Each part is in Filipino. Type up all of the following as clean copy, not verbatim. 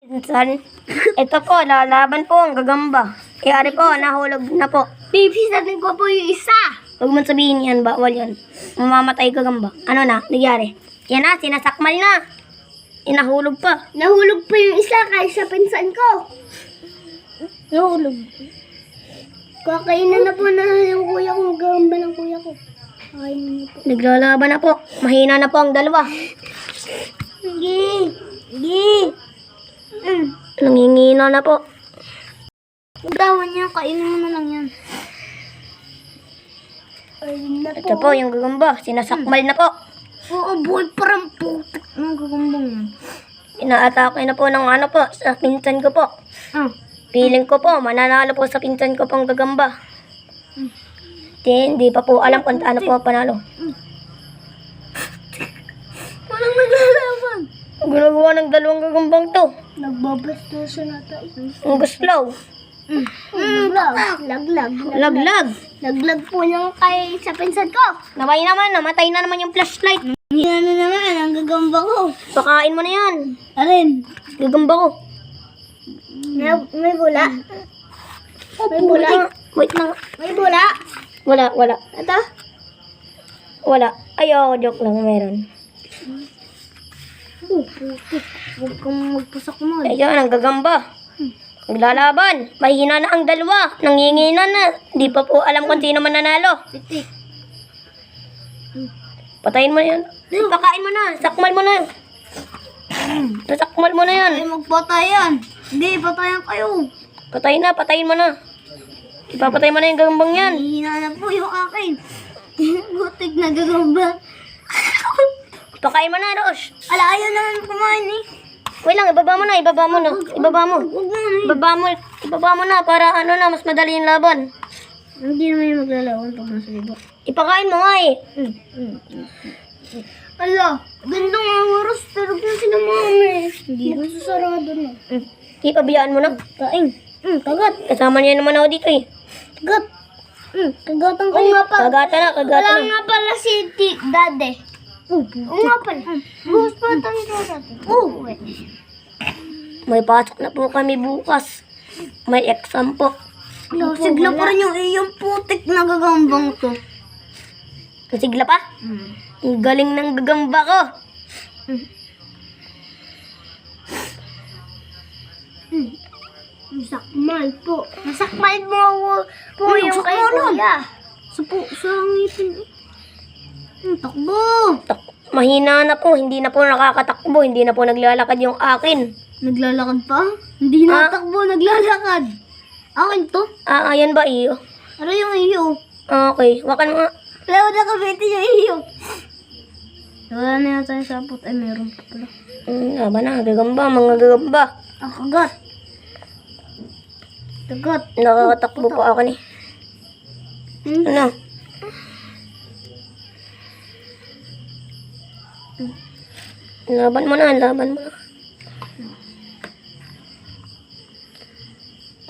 Minsan, ito po, lalaban po ang gagamba. Kaya po, nahulog na po. Pipisatin ko po yung isa. Huwag mo sabihin yan, bawal yan. Mamamatay gagamba. Ano na, nangyari? Yan na, sinasakmal na. Inahulog pa. Nahulog po yung isa kahit sa pinsan ko. Nahulog. Kakainin na po na yung kuya ko. Gagamba ng kuya ko. Kakainin na po. Naglalaban na po. Mahina na po ang dalawa. Sige. Sige. Nangingina na po. Utawan niya. Kainin mo na lang yan. Ayun na po. Ito po yung gagamba. Sinasakmal na po. Oo, boy, parang putik ng gagambang yan. Inaatake na po ng ano po, sa pinsan ko po. Ah. Feeling ko po, mananalo po sa pinsan ko pong gagamba. Hindi pa po alam kung ano po panalo. Walang naglalaban. Ginagawa ng dalawang gagambang to. Nagbabastusan nata. Ang guslaw. Laglag. Laglag. Laglag po yung kay sa pinsan ko. Namatay na naman yung flashlight. Yan na naman ang gagamba ko. Pakain mo na yan. Arin. Gagamba ko. May bula. May bula. Wait lang. May bula. Wala. Ito? Wala. Ayaw, joke lang, meron. Putik. Huwag kang magpasak mo. Ayun, ang gagamba. Naglalaban. Mahina na ang dalawa. Nangingina na. Di pa po alam kung sino man nanalo. Titik. Patayin mo na yan. Pakain mo na. Sakmal mo na. Sakmal mo na yan. Ay, magpatayan. Hindi, patayan kayo. Patayin mo na. Ipapatay mo na yung gagambang yan. Hihina na po yung akin. Butik na gagamba. Pakain mo na, Rosh. Ala, ayaw naman kumain eh. Wait lang, ibaba mo na. Ibaba mo. Huwag na eh. Ibaba mo na para ano na, mas madali yung laban. Hindi naman yung maglalawan pag nasa libo. Ipakain mo nga eh. Ala, ganda nga oras pero kung sila mami. Hindi ko susarado na. Ipabiyaan mo na. Kain. Kagat. Kasama niya naman ako dito eh. Kagat. Kagatan ko nga pa. Kagatan na. Wala nga pala si Dade. Oo nga pala. Bukas pa tayo dati. Oo. May pasok na po kami bukas. May exam po. Sigla pa rin yung iyong putik na gagambang to. Masigla pa? Ang galing ng gagamba ko. Sakmal po. Nasakmal mo po yung kay kuya. Sa ngipin. Takbo. Mahina na po. Hindi na po nakakatakbo. Hindi na po naglalakad yung akin. Naglalakad pa? Hindi na takbo, naglalakad. Akin to? Ayan ba iyo? Ano yung iyo? Okay. Wakan mo nga. Wala ko nakabiti yung iyo. Wala na yata yung sapot. Ay, meron pa pala. Aba na. Gagamba. Mga gagamba. Ang kagat. Kagat. Nakakatakbo po ako ni. Ano? Laban mo na.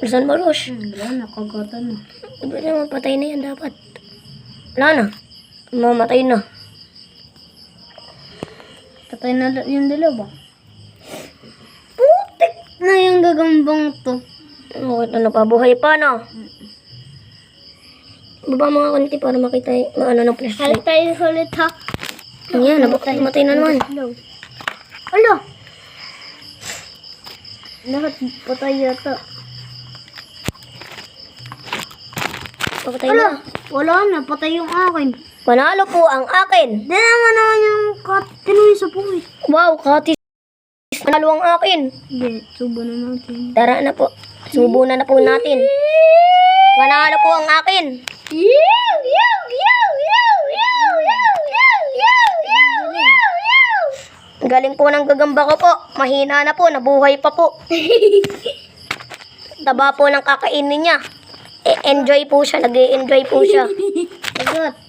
Saan mo, Rosh? Wala, nakagatan na. Iba na, patay na yan dapat. Wala na. Mamatay na. Patay na yung dalawa. Putik na yung gagambang to. Ano pa, buhay pa, no? Baba mga konti para makita yung ano ng flashlight. Halit tayo ulit ha. Ayan, matay na naman. Ala! Lahat patay yata. Patay na. Wala na, patay yung akin. Panalo po ang akin. Di naman yung tinuloy sa puwit. Wow, katis. Panalo ang akin. Hindi, subo na natin. Tara na po. Subo na po natin. Panalo po ang akin. Galing po ng gagamba ko po. Mahina na po. Nabuhay pa po. Taba po ng kakainin niya. Enjoy po siya. Nag-e-enjoy po siya. Sagot.